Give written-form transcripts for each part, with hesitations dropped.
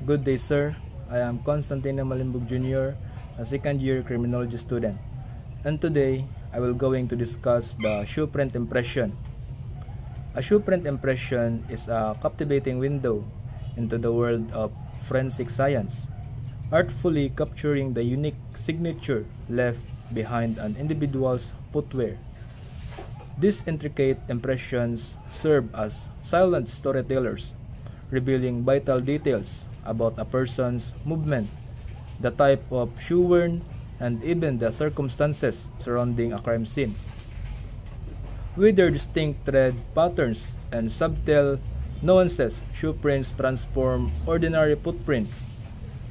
Good day, sir. I am Constantino Malimbog Jr., a second-year criminology student. And today, I will going to discuss the shoe print impression. A shoe print impression is a captivating window into the world of forensic science, artfully capturing the unique signature left behind an individual's footwear. These intricate impressions serve as silent storytellers, revealing vital details about a person's movement, the type of shoe worn, and even the circumstances surrounding a crime scene. With their distinct tread patterns and subtle nuances, shoe prints transform ordinary footprints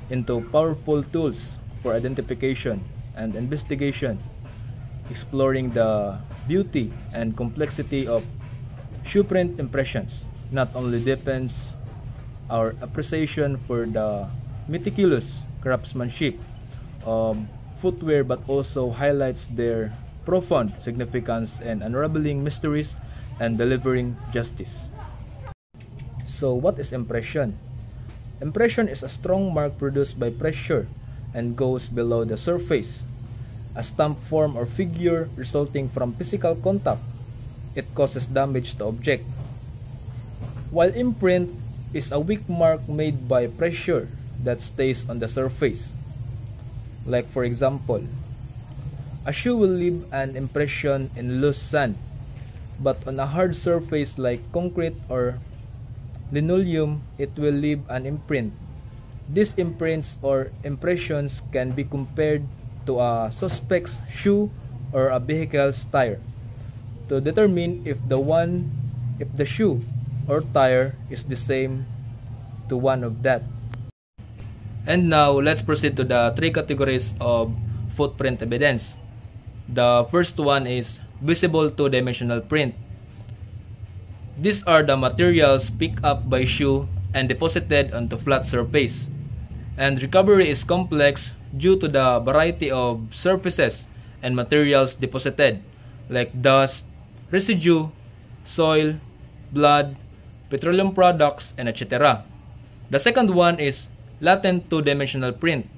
into powerful tools for identification and investigation, exploring the beauty and complexity of shoe print impressions not only deepens our appreciation for the meticulous craftsmanship of footwear but also highlights their profound significance in unraveling mysteries and delivering justice. So what is impression? Impression is a strong mark produced by pressure and goes below the surface. A stamp form or figure resulting from physical contact. It causes damage to object. While imprint is a weak mark made by pressure that stays on the surface. Like for example, a shoe will leave an impression in loose sand, but on a hard surface like concrete or linoleum, it will leave an imprint. These imprints or impressions can be compared to a suspect's shoe or a vehicle's tire to determine if the shoe or tire is the same to one of that. And now let's proceed to the three categories of footprint evidence. The first one is visible two-dimensional print. These are the materials picked up by shoe and deposited onto flat surface. And recovery is complex due to the variety of surfaces and materials deposited, like dust, residue, soil, blood, petroleum products, and etc. The second one is latent two-dimensional print.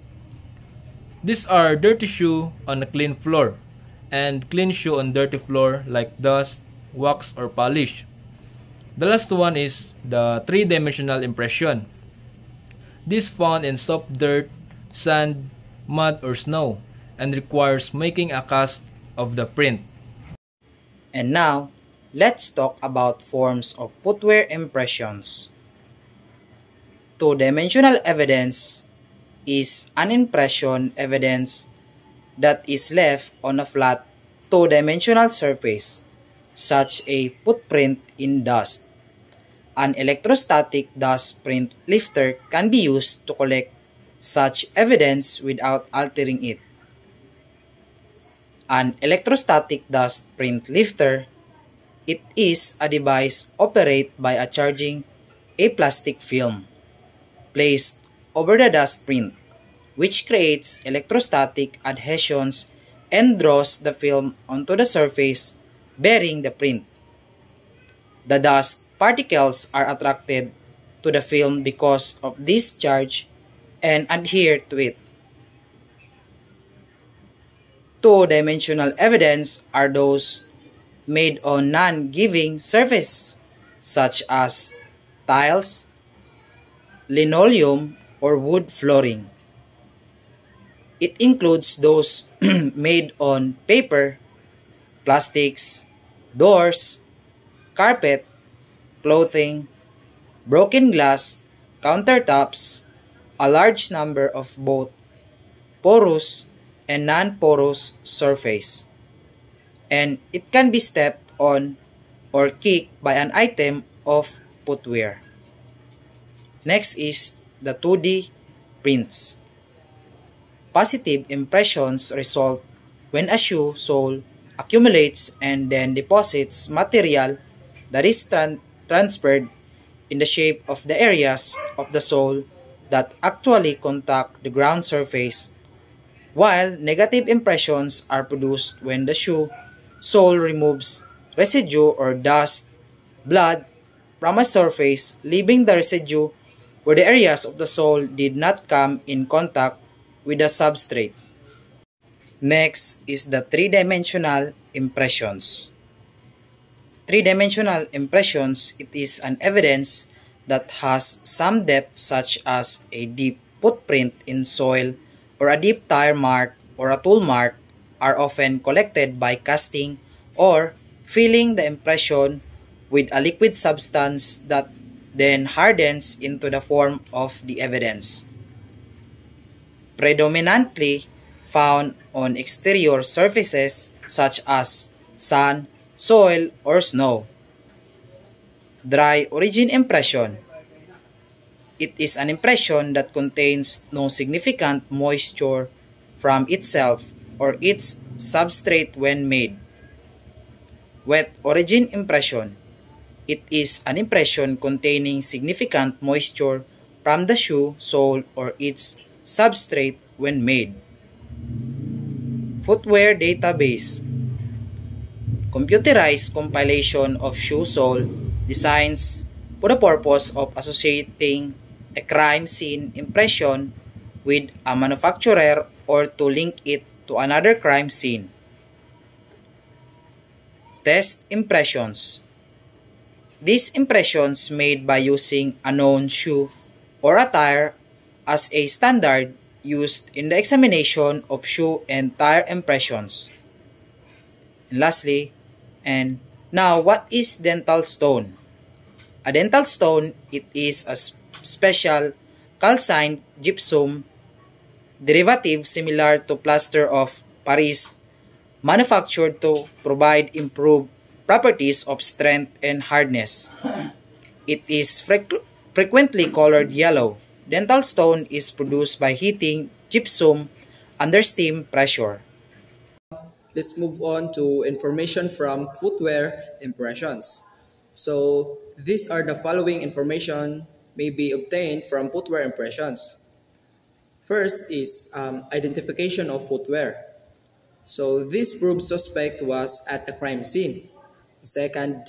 These are dirty shoe on a clean floor and clean shoe on dirty floor like dust, wax, or polish. The last one is the three-dimensional impression. This found in soft dirt, sand, mud, or snow and requires making a cast of the print. And now, let's talk about forms of footwear impressions. Two-dimensional evidence is an impression evidence that is left on a flat two-dimensional surface, such a footprint in dust. An electrostatic dust print lifter can be used to collect such evidence without altering it. An electrostatic dust print lifter, it is a device operated by charging a plastic film placed over the dust print, which creates electrostatic adhesions and draws the film onto the surface bearing the print. The dust particles are attracted to the film because of this charge and adhere to it. Two-dimensional evidence are those made on non-giving surface, such as tiles, linoleum, or wood flooring. It includes those made on paper, plastics, doors, carpet, clothing, broken glass, countertops, a large number of both porous and non-porous surface, and it can be stepped on or kicked by an item of footwear. Next is the 2D prints. Positive impressions result when a shoe sole accumulates and then deposits material that is transferred in the shape of the areas of the sole that actually contact the ground surface, while negative impressions are produced when the shoe sole removes residue or dust, blood from a surface, leaving the residue where the areas of the sole did not come in contact with the substrate. Next is the three-dimensional impressions. Three-dimensional impressions, it is an evidence that has some depth, such as a deep footprint in soil or a deep tire mark or a tool mark, are often collected by casting or filling the impression with a liquid substance that then hardens into the form of the evidence. Predominantly found on exterior surfaces such as sun, soil, or snow. Dry origin impression. It is an impression that contains no significant moisture from itself or its substrate when made. Wet origin impression. It is an impression containing significant moisture from the shoe, sole, or its substrate when made. Footwear database. Computerized compilation of shoe sole designs for the purpose of associating a crime scene impression with a manufacturer or to link it to another crime scene. Test impressions. These impressions made by using a known shoe or a tire as a standard used in the examination of shoe and tire impressions. And lastly, and now, what is dental stone? A dental stone, it is a special calcined gypsum derivative similar to plaster of Paris, manufactured to provide improved properties of strength and hardness. It is frequently colored yellow. Dental stone is produced by heating gypsum under steam pressure. Let's move on to information from footwear impressions. So these are the following information may be obtained from footwear impressions. First is identification of footwear. So this proves suspect was at the crime scene. The second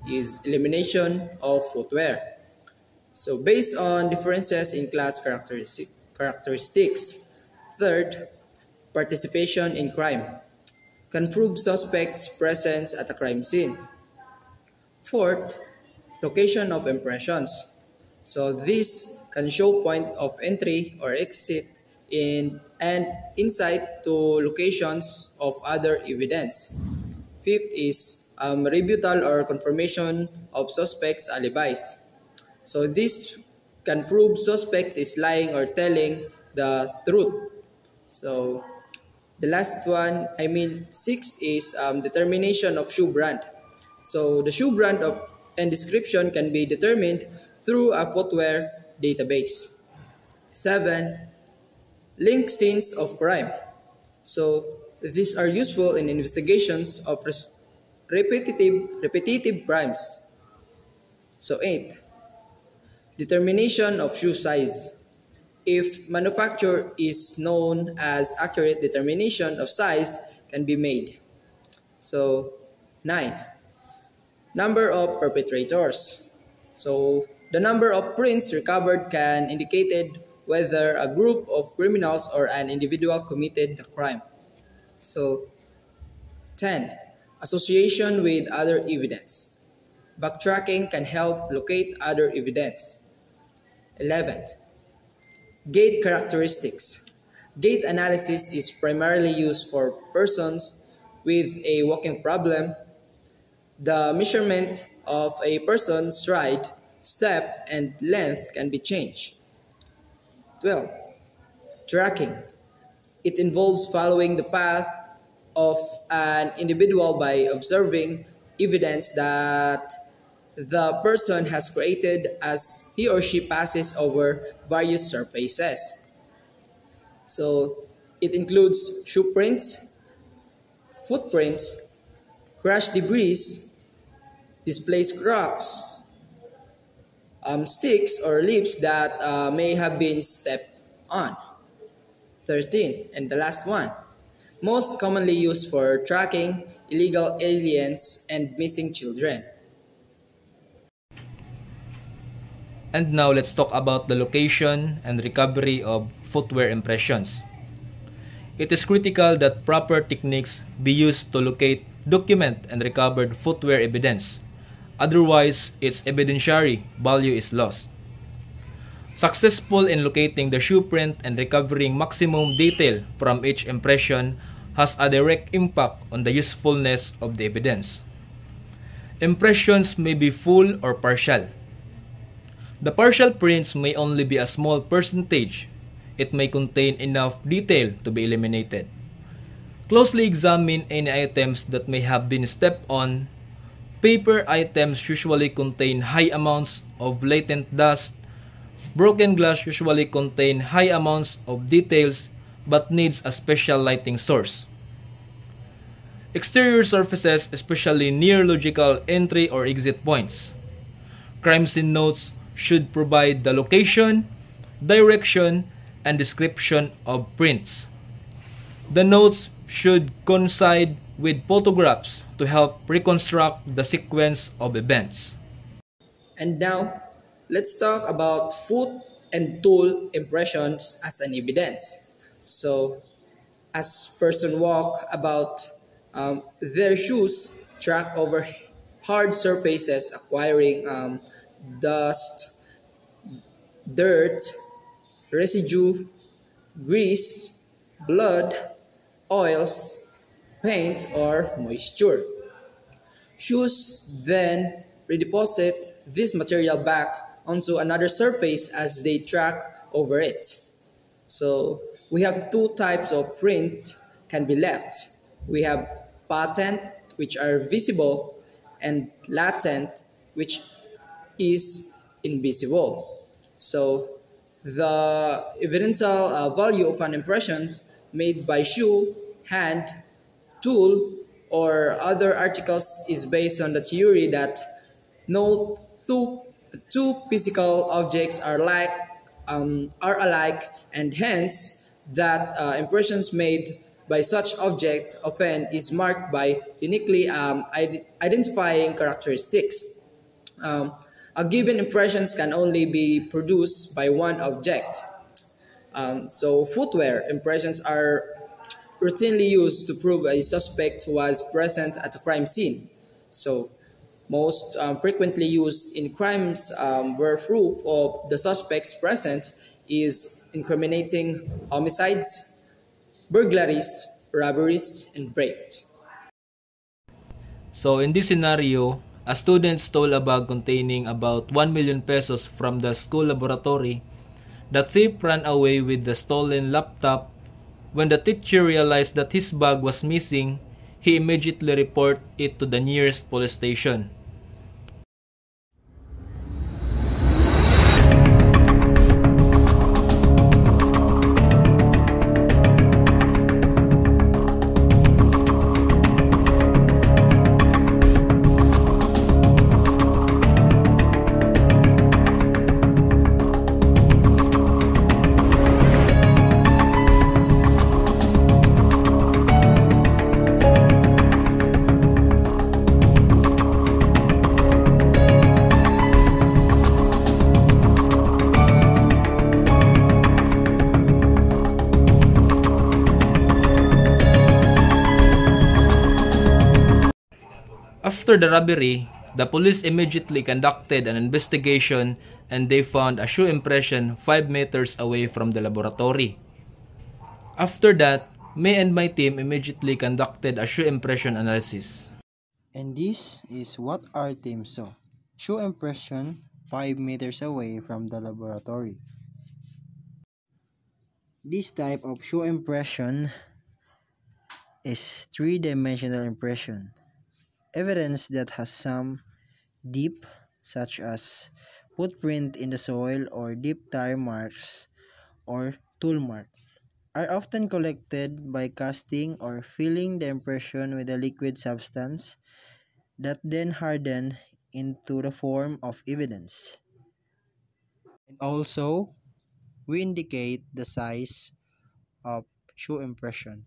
is elimination of footwear. So based on differences in class characteristics. Third, participation in crime. Can prove suspect's presence at a crime scene. Fourth, location of impressions. So this can show point of entry or exit and insight to locations of other evidence. Fifth is rebuttal or confirmation of suspect's alibis. So this can prove suspect is lying or telling the truth. So the last one, sixth is determination of shoe brand. So the shoe brand and description can be determined through a footwear database. 7. Link scenes of crime. So these are useful in investigations of repetitive crimes. So 8. Determination of shoe size. If manufacturer is known, as accurate determination of size can be made. So 9. Number of perpetrators. So the number of prints recovered can indicate whether a group of criminals or an individual committed the crime. So 10. Association with other evidence. Backtracking can help locate other evidence. 11. Gait characteristics. Gait analysis is primarily used for persons with a walking problem. The measurement of a person's stride, step, and length can be changed. 12. Tracking. It involves following the path of an individual by observing evidence that the person has created as he or she passes over various surfaces. So it includes shoe prints, footprints, crash debris, displaced rocks, sticks or leaves that may have been stepped on. 13. And the last one. Most commonly used for tracking illegal aliens and missing children. And now let's talk about the location and recovery of footwear impressions. It is critical that proper techniques be used to locate, document, and recover footwear evidence. Otherwise, its evidentiary value is lost. Successful in locating the shoe print and recovering maximum detail from each impression has a direct impact on the usefulness of the evidence. Impressions may be full or partial. The partial prints may only be a small percentage. It may contain enough detail to be eliminated. Closely examine any items that may have been stepped on. Paper items usually contain high amounts of latent dust. Broken glass usually contain high amounts of details but needs a special lighting source. Exterior surfaces, especially near logical entry or exit points. Crime scene notes should provide the location, direction, and description of prints. The notes should coincide with photographs to help reconstruct the sequence of events. And now, let's talk about foot and toe impressions as an evidence. So, as person walk about their shoes track over hard surfaces acquiring dust, dirt, residue, grease, blood, oils, paint, or moisture. Shoes then redeposit this material back onto another surface as they track over it. So we have two types of print can be left. We have patent, which are visible, and latent, which is invisible. So the evidential value of an impression made by shoe, hand, tool, or other articles is based on the theory that no two physical objects are alike, and hence that impressions made by such object often is marked by uniquely identifying characteristics. A given impressions can only be produced by one object. So footwear impressions are routinely used to prove a suspect was present at a crime scene. So most frequently used in crimes where proof of the suspect's presence is incriminating homicides, burglaries, robberies, and rapes. So in this scenario, a student stole a bag containing about 1 million pesos from the school laboratory. The thief ran away with the stolen laptop. When the teacher realized that his bag was missing, he immediately reported it to the nearest police station. After the robbery, the police immediately conducted an investigation and they found a shoe impression 5 meters away from the laboratory. After that, me and my team immediately conducted a shoe impression analysis. And this is what our team saw. Shoe impression 5 meters away from the laboratory. This type of shoe impression is three-dimensional impression. Evidence that has some deep, such as footprint in the soil or deep tire marks or tool mark, are often collected by casting or filling the impression with a liquid substance that then harden into the form of evidence. And also, we indicate the size of shoe impression,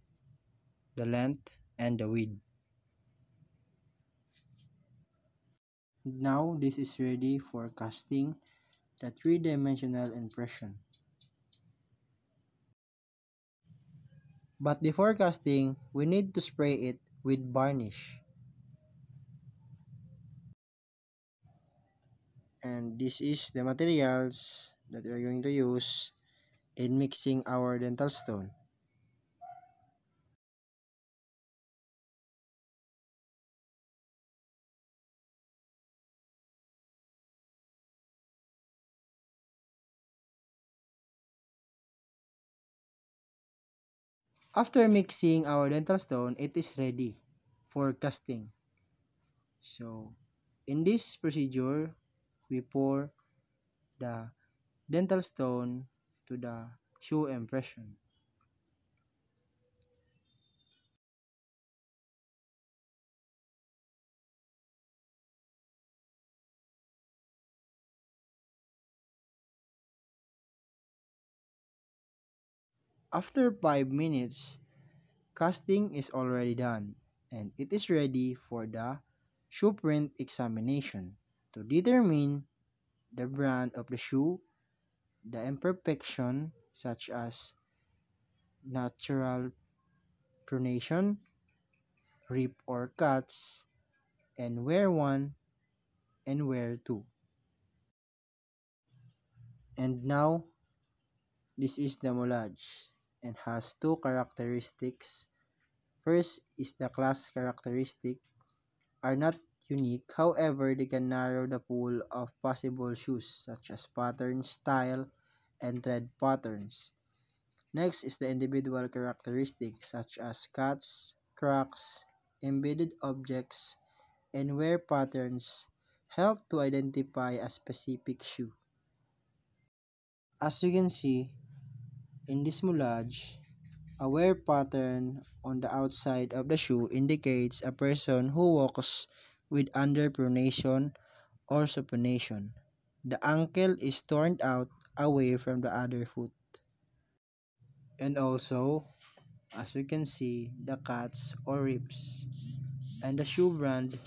the length, and the width. Now this is ready for casting the three-dimensional impression. But before casting, we need to spray it with varnish. And this is the materials that we are going to use in mixing our dental stone. After mixing our dental stone, it is ready for casting. So, in this procedure, we pour the dental stone to the shoe impression. After 5 minutes, casting is already done and it is ready for the shoe print examination to determine the brand of the shoe, the imperfection such as natural pronation, rip or cuts, and wear 1 and wear 2. And now, this is the moulage and has two characteristics. First is the class characteristic are not unique, however they can narrow the pool of possible shoes such as pattern, style, and tread patterns. Next is the individual characteristics such as cuts, cracks, embedded objects, and wear patterns help to identify a specific shoe. As you can see, in this moulage, a wear pattern on the outside of the shoe indicates a person who walks with underpronation or supination. The ankle is turned out away from the other foot. And also, as you can see, the cuts or rips and the shoe brand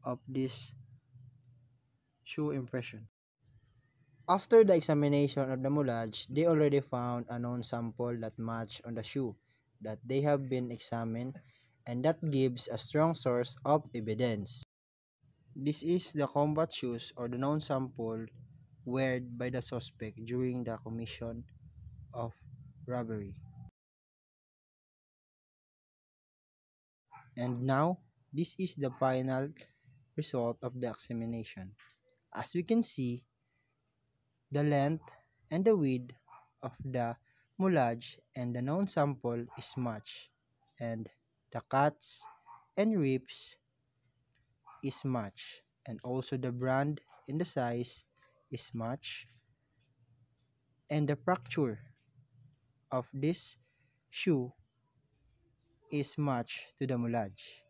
of this shoe impression. After the examination of the moulage, they already found a known sample that matched on the shoe that they have been examined, and that gives a strong source of evidence. This is the combat shoes or the known sample worn by the suspect during the commission of robbery. And now, this is the final result of the examination. As we can see, the length and the width of the moulage and the known sample is matched, and the cuts and rips is matched, and also the brand and the size is matched, and the fracture of this shoe is matched to the moulage.